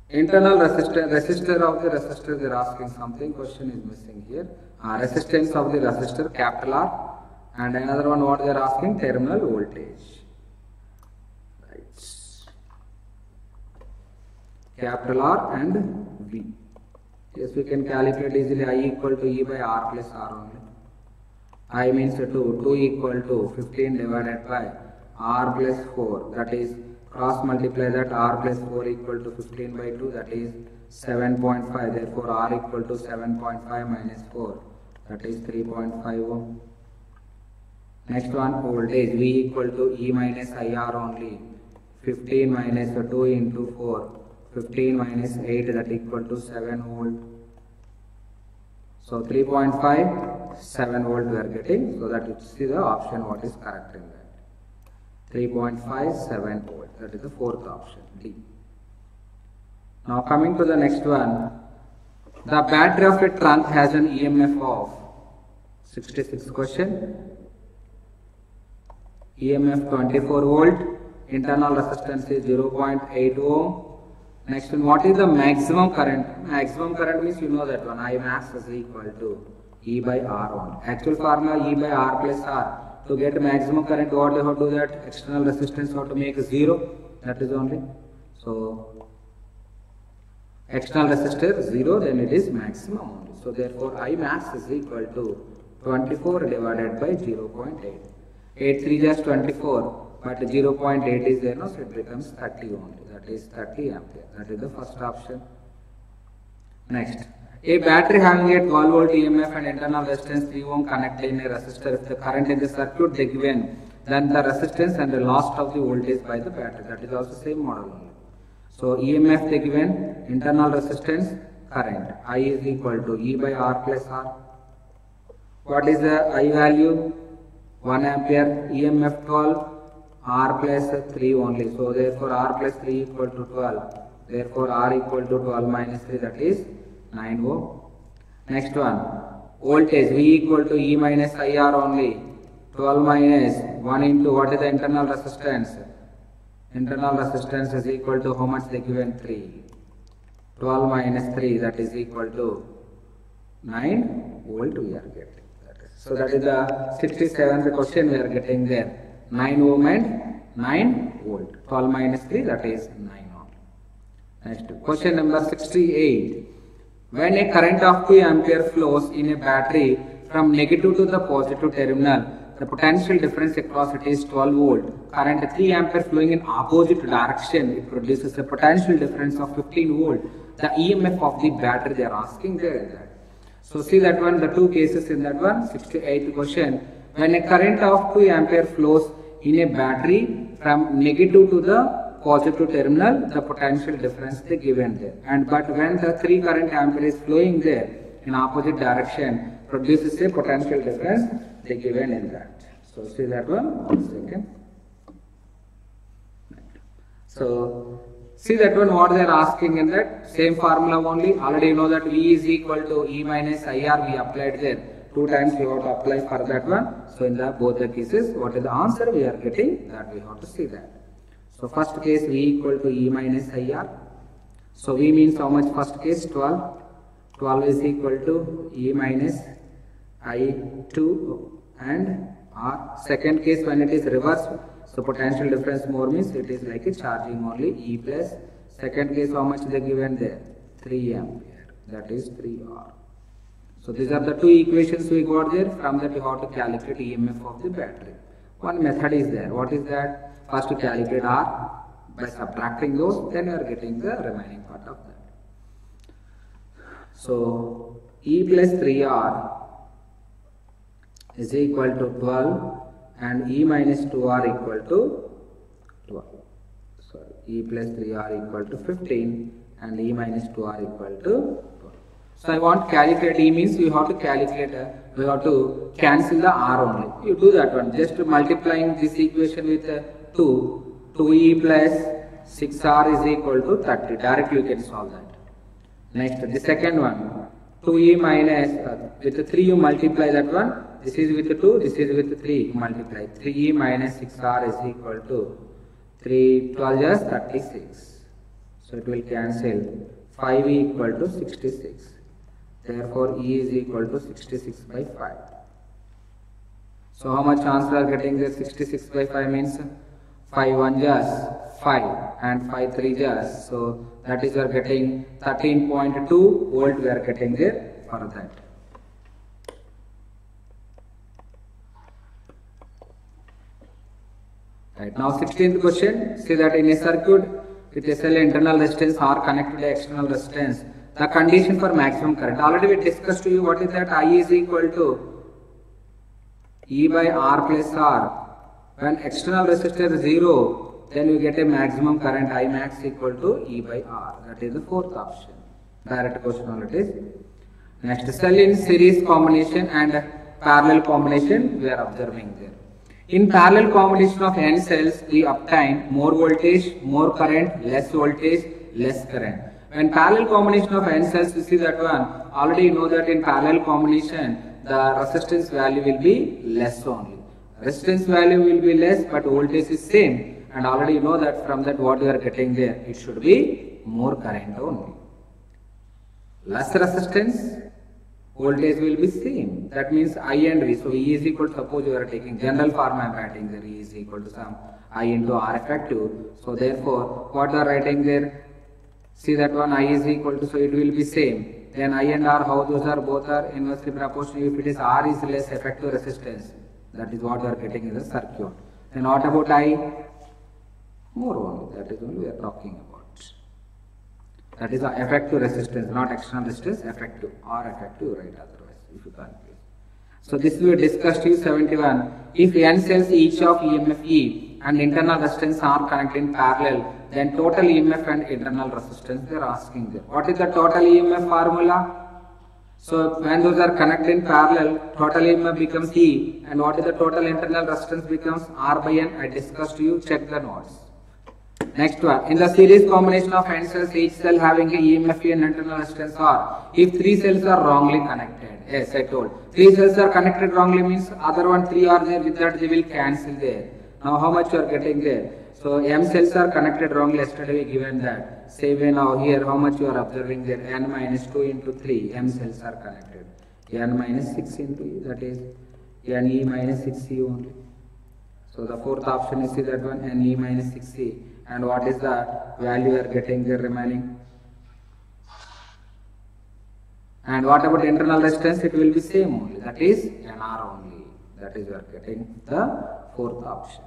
Internal resistor of the resistor, they are asking something, question is missing here. Resistance of the resistor, capital R, and another one what they are asking, terminal voltage. Right. Capital R and V. Yes, we can calculate easily I equal to E by R plus R only. I means 2 equal to 15 divided by R plus 4, that is cross multiply that, R plus 4 equal to 15 by 2, that is 7.5, therefore R equal to 7.5 minus 4, that is 3.5 ohm. Next one, voltage, V equal to E minus IR only, 15 minus 2 into 4, 15 minus 8, that equal to 7 volt. So 3.5, 7 volt we are getting. So that you see the option what is correct in that. 3.5, 7 volt. That is the fourth option, D. Now coming to the next one. The battery of a trunk has an EMF of 66 question. EMF 24 volt. Internal resistance is 0.8 ohm. Next one, what is the maximum current? Maximum current means you know that one. I max is equal to E by R only. Actual formula E by R plus R. To get maximum current, what you have to do that? External resistance have to make 0. That is only. So external resistor 0, then it is maximum only. So therefore I max is equal to 24 divided by 0.8. 8 3 just 24. But 0.8 is there, no? So it becomes 30 only. That is 30 ampere. That is the first option. Next, a battery having a 12 volt EMF and internal resistance 3 ohm connected in a resistor. If the current in the circuit they given, then the resistance and the loss of the voltage by the battery. That is also same model only. So EMF they given, internal resistance, current. I is equal to E by R plus R. What is the I value? 1 ampere. EMF 12. R plus 3 only. So therefore R plus 3 equal to 12. Therefore R equal to 12 minus 3, that is 9 ohm. Next one. Voltage V equal to E minus IR only. 12 minus 1 into what is the internal resistance? Internal resistance is equal to how much they given? 3. 12 minus 3, that is equal to 9 volt we are getting. So that is the 67th question we are getting there. 9 ohm and 9 volt. 12 minus 3, that is 9 ohm. Next, question number 68. When a current of 2 ampere flows in a battery from negative to the positive terminal, the potential difference across it is 12 volt. Current 3 ampere flowing in opposite direction, it produces a potential difference of 15 volt. The EMF of the battery they are asking there. So see that one, the two cases in that one, 68th question. When a current of 2 ampere flows in a battery from negative to the positive terminal, the potential difference they given there. And but when the 3 current ampere is flowing there in opposite direction, produces a potential difference they given in that. So see that one second. So see that one, what they are asking in that same formula only. Already you know that V is equal to E minus IR, we applied there. 2 times we have to apply for that one. So in the both the cases, what is the answer we are getting, that we have to see that. So first case V equal to E minus IR. So V means how much? First case 12. 12 is equal to E minus I2 and R. Second case when it is reversed, so potential difference more means it is like a charging only, E plus. Second case how much they given there? 3 ampere. That is 3R. So these are the two equations we got there. From that you have to calculate EMF of the battery. One method is there. What is that? First to calculate R by subtracting those, then you are getting the remaining part of that. So E plus 3R is equal to 12 and E minus 2R equal to 12. Sorry, E plus 3R equal to 15 and E minus 2R equal to 12. So I want to calculate E means you have to calculate, we have to cancel the R only. You do that one, just multiplying this equation with 2, 2E plus 6R is equal to 30. Directly you can solve that. Next, the second one, 2E minus, with 3 you multiply that one. This is with 2, this is with 3, you multiply. 3E minus 6R is equal to 3, 12 is 36. So it will cancel. 5E equal to 66. Therefore, E is equal to 66 by 5. So how much answer are getting there? 66 by 5 means 5 1 just 5 and 5 3 just. So that is we are getting 13.2 volt we are getting there for that. Right, now 16th question. See that in a circuit with SL internal resistance R connected to external resistance, the condition for maximum current. Already we discussed to you what is that. I is equal to E by R plus R. When external resistor is 0, then you get a maximum current I max equal to E by R. That is the fourth option. Direct question all it is. Next, cell in series combination and parallel combination we are observing there. In parallel combination of n cells, we obtain more voltage, more current, less voltage, less current. When parallel combination of n cells, you see that one, already you know that in parallel combination, the resistance value will be less only. Resistance value will be less, but voltage is same. And already you know that from that what we are getting there, it should be more current only. Less resistance, voltage will be same. That means I and V. So E is equal to, suppose you are taking general form, I am writing there, E is equal to some I into R effective. So therefore, what are writing there? See that one, I is equal to, so it will be same. Then I and R, how those are, both are inversely proportional. If it is R is less, effective resistance, that is what we are getting in the circuit. Then what about I? More only, that is only we are talking about. That is the effective resistance, not external resistance, effective or effective, right? Otherwise, if you can't please. So this we discussed in 71. If n cells each of EMF E and internal resistance are connected in parallel, then total EMF and internal resistance they are asking there. What is the total EMF formula? So when those are connected in parallel, total EMF becomes E, and what is the total internal resistance becomes R by N. I discussed to you, check the notes. Next one, in the series combination of n cells, each cell having a EMF and internal resistance R, if 3 cells are wrongly connected. Yes, I told. 3 cells are connected wrongly means other one 3 are there, with that they will cancel there. Now how much you are getting there? So M cells are connected wrongly, yesterday we given that. Same way now here, how much you are observing there? N minus 2 into 3, M cells are connected. N minus 6 into E, that is Ne minus 6E only. So the fourth option is that one, Ne minus 6E. And what is the value you are getting there remaining? And what about internal resistance? It will be same only, that is NR only. That is you are getting the fourth option.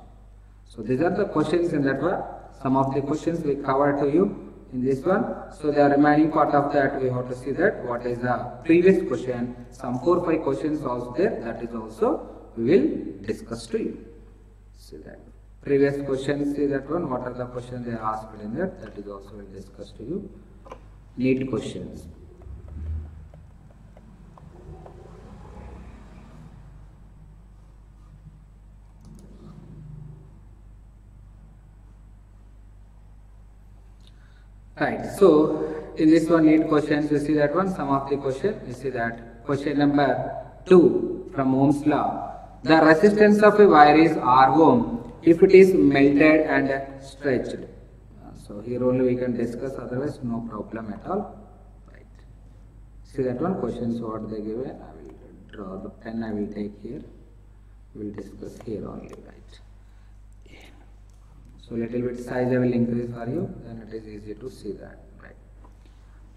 So these are the questions in that one. Some of the questions we covered to you in this one. So the remaining part of that we have to see that what is the previous question. Some 4-5 questions also there. That is also we will discuss to you. See that. Previous questions, see that one, what are the questions they asked in that, that is also will discuss to you. NEET questions. Right, so in this one NEET questions, you see that one, some of the question, you see that question number 2 from Ohm's law. The resistance of a wire is R ohm if it is melted and stretched. So here only we can discuss, otherwise no problem at all. Right. See that one, questions what they given. I will draw the pen, I will take here. We will discuss here only, right. So little bit size I will increase for you, then it is easy to see that. Right.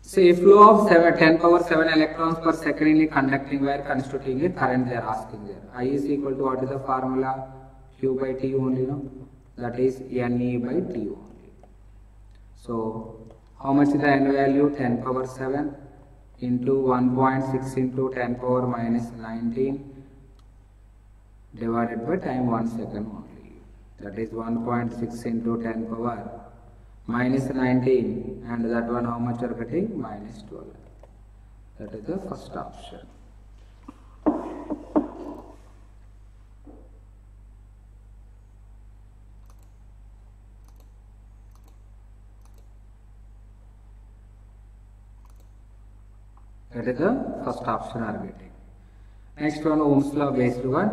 Say a flow of 10 power 7 electrons per second in a conducting wire constituting a current they are asking there. I is equal to what is the formula? Q by T only, no? That is Ne by T only. So how much is the N value? 10 power 7 into 1.6 into 10 power minus 19 divided by time 1 second only. That is 1.6 into 10 power minus 19, and that one how much are getting? Minus 12. That is the first option. That is the first option are getting. Next one, Ohm's law based one.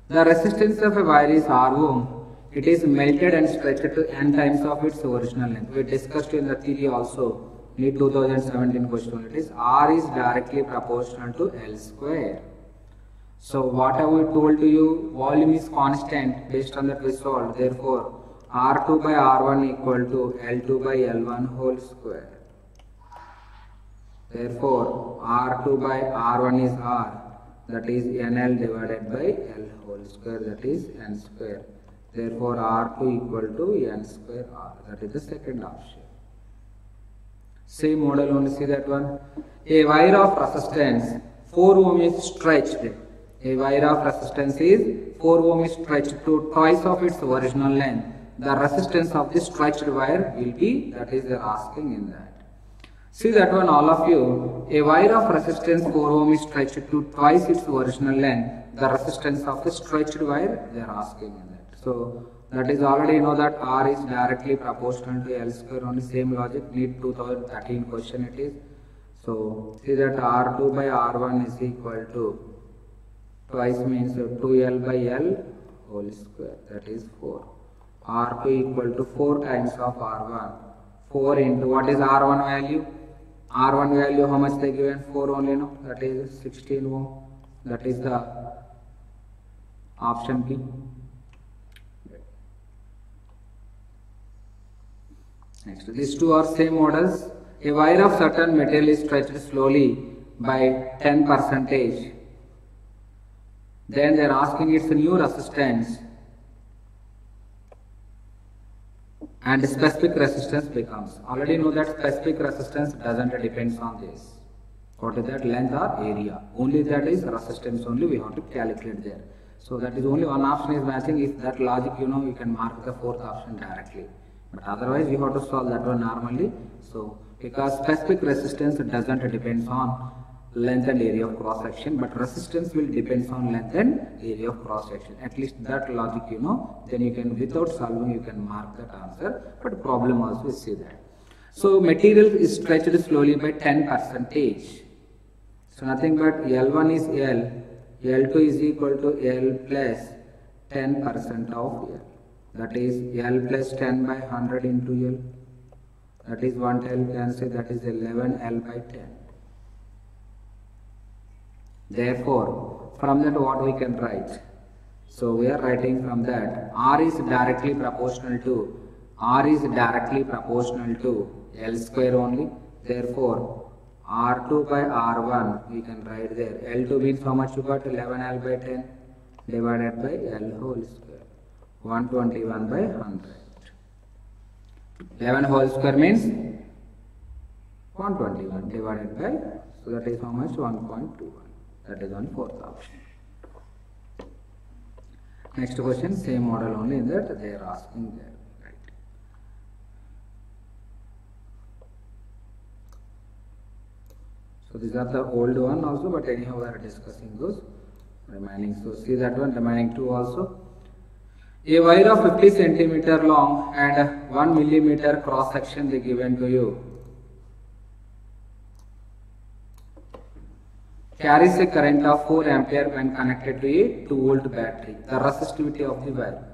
The resistance of a wire is R ohm. It is melted and stretched to n times of its original length. We discussed in the theory also. NEET 2017 question. It is R is directly proportional to L square. So what have we told to you? Volume is constant. Based on that we solved. Therefore, R2 by R1 equal to L2 by L1 whole square. Therefore, R2 by R1 is R, that is NL divided by L whole square, that is N square. Therefore, R2 equal to N square R, that is the second option. Same model only, see that one. A wire of resistance 4 ohm is stretched. A wire of resistance is 4 ohm is stretched to twice of its original length. The resistance of this stretched wire will be, that is they are asking in that. See that one, all of you. A wire of resistance 4 ohm is stretched to twice its original length. The resistance of the stretched wire, they are asking in that. So that is already you know that R is directly proportional to L square. Only same logic. Need 2013 question it is. So see that R2 by R1 is equal to twice means 2L by L whole square. That is 4. R2 equal to 4 times of R1. 4 into what is R1 value? R1 value how much they given? 4 only, no? That is 16 ohm. That is the option B. Next, these two are same models. A wire of certain material is stretched slowly by 10%. Then they are asking its new resistance and specific resistance becomes. Already know that specific resistance doesn't depend on this. What is that? Length or area. Only that is resistance only we have to calculate there. So that is only one option is matching. If that logic you know, you can mark the fourth option directly. But otherwise you have to solve that one normally. So because specific resistance doesn't depend on length and area of cross section, but resistance will depend on length and area of cross section. At least that logic you know, then you can without solving you can mark that answer, but problem also is see that. So material is stretched slowly by 10%. So nothing but L1 is L, L2 is equal to L plus 10% of L. That is L plus 10 by 100 into L. That is 110 cancel, that is 11 L by 10. Therefore, from that what we can write? So we are writing from that R is directly proportional to L square only. Therefore, R2 by R1 we can write there. L2 means how much you got? 11 L by 10 divided by L whole square. 121 by 100. 11 whole square means 121 divided by, so that is how much? 1.21. That is on fourth option. Next question, same model only in that they are asking there. Right. So these are the old one also, but anyhow we are discussing those remaining. So see that one, remaining two also. A wire of 50 centimeter long and 1 millimeter cross section they given to you. Carries a current of 4 ampere when connected to a 2 volt battery. The resistivity of the wire.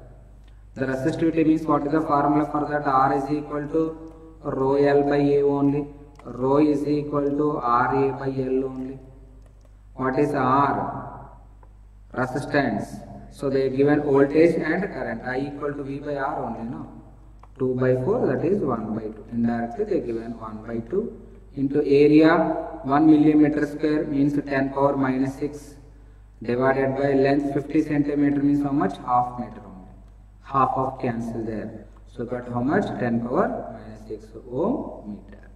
The resistivity means what is the formula for that? R is equal to rho L by A only. Rho is equal to RA by L only. What is R? Resistance. So they given voltage and current. I equal to V by R only, no? 2 by 4 that is 1 by 2. Indirectly they given 1 by 2 into area 1 millimeter square means 10 power minus 6 divided by length 50 centimeter means how much? Half meter only. Half of cancel there. So got how much? 10 power minus 6 ohm meter.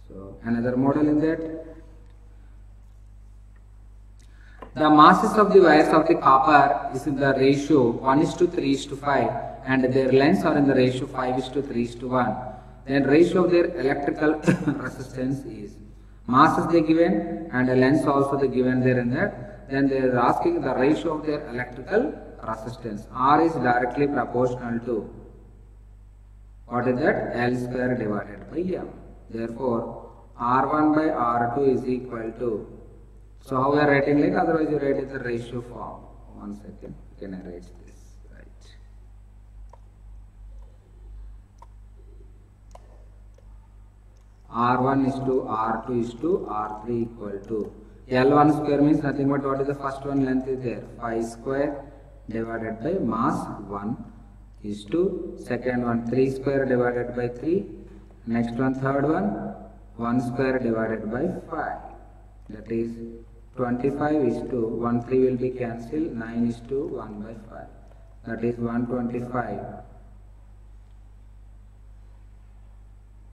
So another model in that. The masses of the wires of the copper is in the ratio 1:3:5 and their lengths are in the ratio 5:3:1. Then ratio of their electrical resistance is masses they given and the lengths also they given there in that. Then they are asking the ratio of their electrical resistance. R is directly proportional to what is that? L square divided by M. Therefore, R1 by R2 is equal to, so how we are writing like, otherwise you write it the ratio form. 1 second, you can arrange this. Right. R1 is to R2 is to R3 equal to L1 square means nothing but what is the first one? Length is there 5 square divided by mass 1 is to second one 3 square divided by 3, next one third one 1 square divided by 5, that is 25 is to 1 3 will be cancelled, 9 is to 1 by 5, that is 125.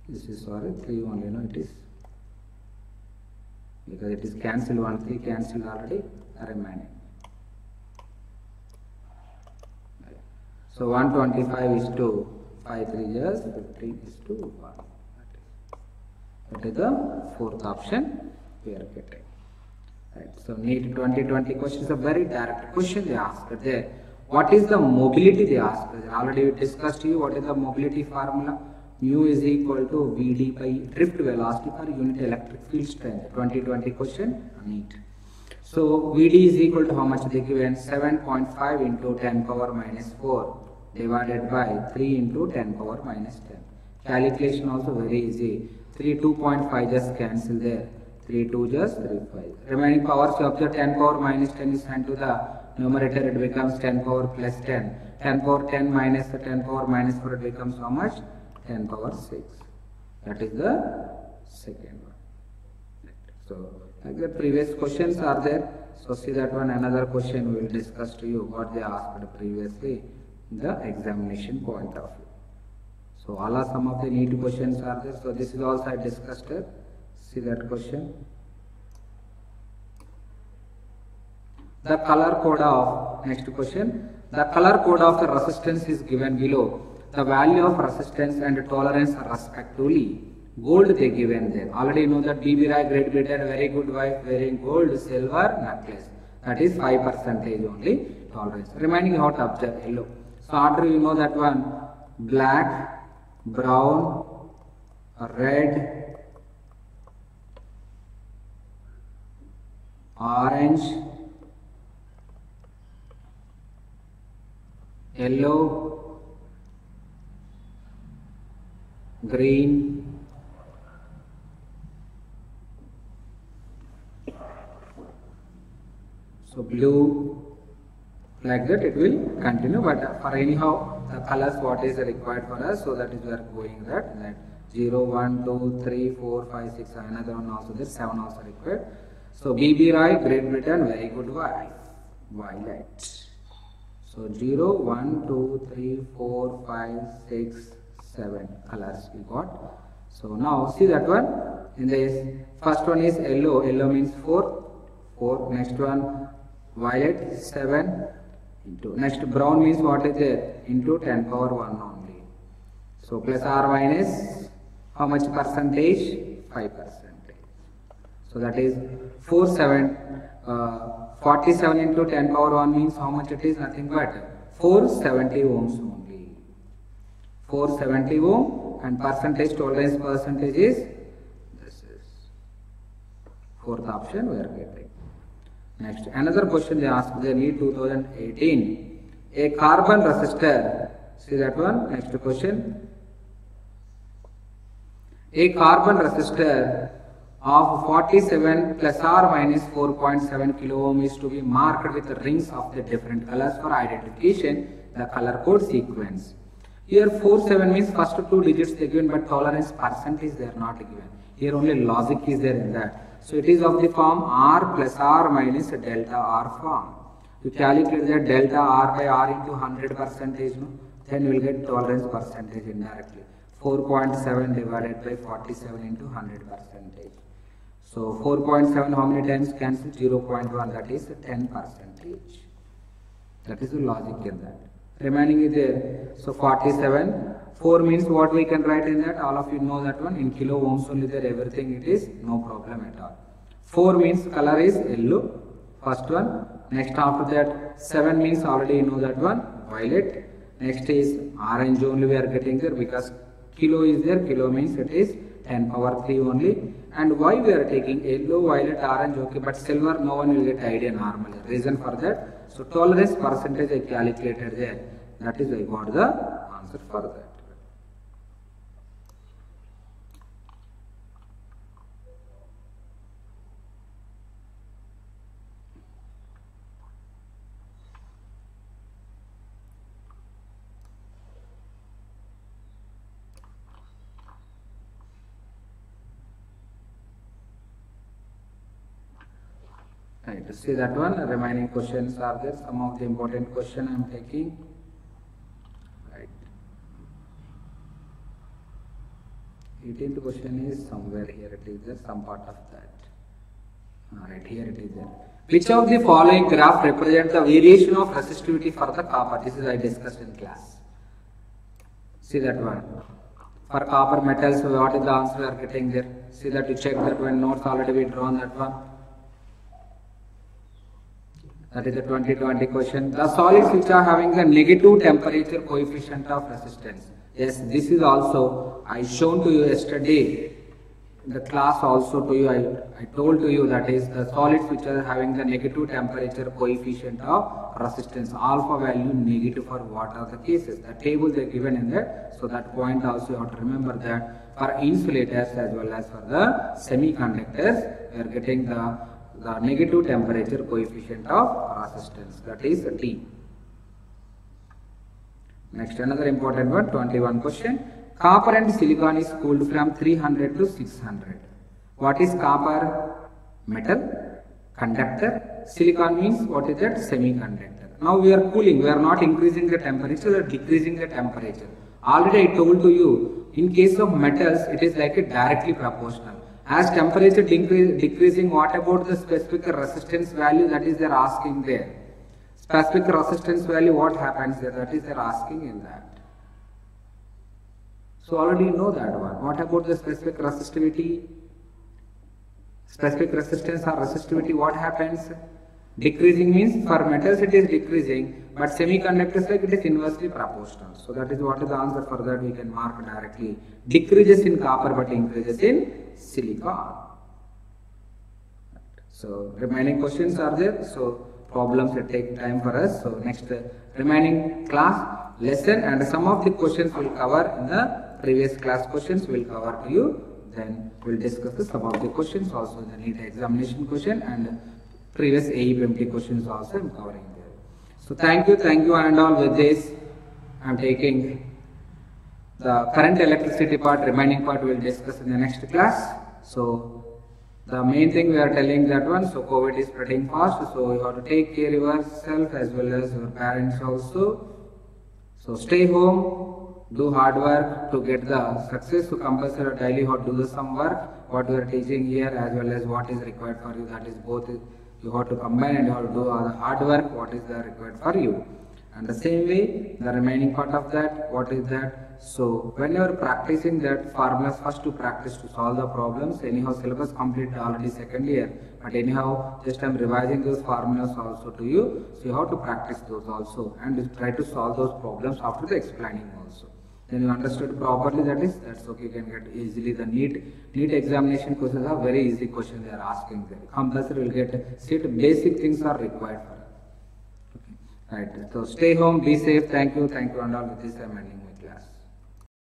This is sorry 3 only, no, it is because it is cancelled, 1 3 cancelled already remaining. So 125 is to 5 3 is 15 is to 1. That is the fourth option we are getting. Right. So NEET 2020 question is a very direct question they asked there. What is the mobility they asked? Already we discussed to you what is the mobility formula. Mu is equal to Vd by drift velocity per unit electric field strength. 2020 question NEET. So Vd is equal to how much they given? 7.5 into 10 power minus 4 divided by 3 into 10 power minus 10. Calculation also very easy. 2.5 just cancel there. 3 2 just 3 5. Remaining powers of the 10 power minus 10 is sent to the numerator, it becomes 10 power plus 10. 10 power 10 minus the 10 power minus 4, it becomes how much? 10 power 6. That is the second one. So like the previous questions are there. So see that one, another question we will discuss to you what they asked previously in the examination point of view. So all are some of the NEET questions are there. So this is also I discussed it. See that question. The color code of, next question, the color code of the resistance is given below. The value of resistance and tolerance are respectively. Gold they given there. Already know that BB Rai great Britain, very good wife wearing gold, silver necklace. That is 5% only tolerance. Remaining you have to observe yellow. So order you know that one, black, brown, red, orange, yellow, green, so blue, like that it will continue, but for anyhow the colors what is required for us, so that is we are going that 0, 1, 2, 3, 4, 5, 6, another one also there, 7 also required. So BB Rai, Great Britain, very good wife, violet. So 0, 1, 2, 3, 4, 5, 6, 7 colors we got. So now see that one, in this first one is yellow, yellow means 4, next one violet 7 into, next brown means what is there, into 10 power 1 only. So plus or minus how much percentage? 5%. So that is 47 into 10 power 1 means how much it is? Nothing but 470 ohms only. 470 ohm, and percentage, tolerance percentage is, this is fourth option we are getting. Next, another question they asked, they NEET 2018. A carbon resistor, see that one, next question. A carbon resistor of 47 plus or minus 4.7 kilo ohm is to be marked with rings of the different colors for identification, the color code sequence. Here 47 means first 2 digits they given, but tolerance percentage they are not given. Here only logic is there in that. So it is of the form R plus R minus delta R form. You calculate that delta R by R into 100%, no? Then you will get tolerance percentage indirectly. 4.7 divided by 47 into 100%. So 4.7 how many times cancel? 0.1, that is 10%. That is the logic in that. Remaining is there. So 47, 4 means what we can write in that, all of you know that one, in kilo ohms only there, everything it is, no problem at all. 4 means color is yellow, first one. Next after that 7 means already you know that one, violet. Next is orange only we are getting there because kilo is there, kilo means it is 10 power 3 only. And why we are taking yellow, violet, orange, okay, but silver no one will get idea normally. Reason for that, so tolerance percentage I calculated there. That is I got the answer for that. Right, see that one, remaining questions are there, some of the important question I am taking. Right. 18th question is somewhere here, it is there, some part of that. Alright, here it is there. Which of the following graph represent the variation of resistivity for the copper? This is I discussed in class. See that one. For copper metals, what is the answer we are getting there? See that you check that one notes already we drawn that one. That is the 2020 question. The solids which are having the negative temperature coefficient of resistance. Yes, this is also I shown to you yesterday. In the class also to you, I told to you that is the solids which are having the negative temperature coefficient of resistance. Alpha value negative for what are the cases. The table they given in there. So that point also you have to remember that for insulators as well as for the semiconductors, we are getting the negative temperature coefficient of resistance, that is T. Next, another important one, 21 question. Copper and silicon is cooled from 300 to 600. What is copper? Metal, conductor. Silicon means what is that? Semiconductor. Now we are cooling, we are not increasing the temperature, we are decreasing the temperature. Already I told to you, in case of metals, it is like a directly proportional. As temperature decreasing, what about the specific resistance value? That is they are asking there. Specific resistance value, what happens there? That is they are asking in that. So already you know that one. What about the specific resistivity? Specific resistance or resistivity, what happens? Decreasing means for metals it is decreasing, but semiconductors like it is inversely proportional. So that is what is the answer for that we can mark directly. Decreases in copper but increases in silicon. So remaining questions are there. So problems that take time for us. So next remaining class lesson and some of the questions will cover in the previous class questions will cover to you. Then we'll discuss some of the questions also in the NEET examination question and previous AEPMT questions also I'm covering there. So thank you and all. With this I'm taking the current electricity part, remaining part we will discuss in the next class. So the main thing we are telling that one, so COVID is spreading fast, so you have to take care of yourself as well as your parents also. So stay home, do hard work to get the success. So compulsory daily you have to do some work, what we are teaching here as well as what is required for you, that is both you have to combine and you have to do all the hard work, what is the required for you. And the same way, the remaining part of that, what is that? So when you are practicing that formulas, first to practice to solve the problems. Anyhow, syllabus completed already second year, but anyhow, just I am revising those formulas also to you. So you have to practice those also and try to solve those problems after the explaining also. Then you understood properly, that's okay, you can get easily the NEET examination questions are very easy questions they are asking there. Compulsory will get sit basic things are required for us. Okay. Right. So stay home, be safe, thank you and all. With this I am ending my class.